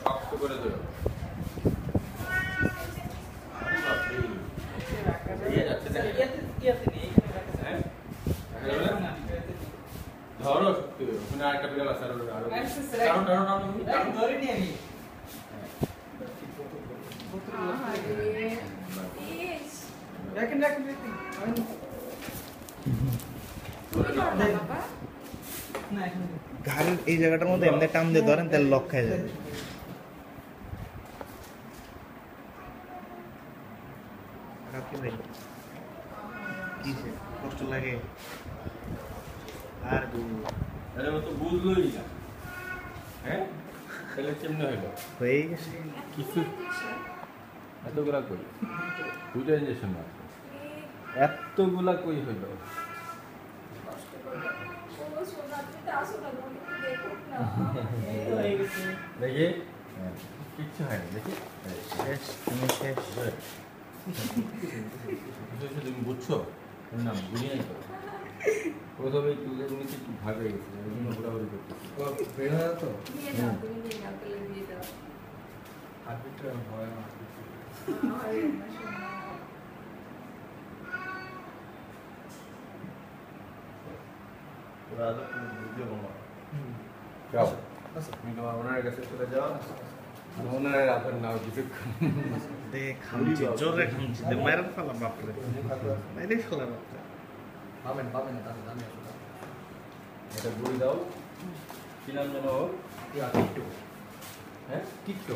শক্ত করে ধরো। ধরো শক্তি করে, ওখানে আরেকটা বিড়াল আছে, ঘাড়ের এই জায়গাটার মধ্যে এমনি টান দিয়ে ধরেন তাহলে লক খাই যাবে। কষ্ট লাগে আর তো বুঝলোই না। হ্যাঁ, তাহলে কেমনে হইলো? হয়ে গেছে কিছু এতগুলা কই, দুটো ইঞ্জেকশন মাত্র, এতগুলা কই হইল? দেখি কিচ্ছু হয়নি, দেখি শেষ, তুমি শেষ। তুমি বুঝছো না? বুঝি নাই তো, প্রথমে তুলে নিচে একটু ভাগ হয়ে গেছে, ওই জন্য ঘোরাঘুরি করতেছি। যাও, তুমি তোমার ওনার কাছে চলে যাও, ওনার আপনার নাও কিছুক্ষণ খামছি, জোরে খামছি, মেরেন ফেলাম বাপরে, মেরে ফেলাম বাপরে। এটা গুড়ি দাও, কি নাম যেন? টিকটো। হ্যাঁ, টিকটো।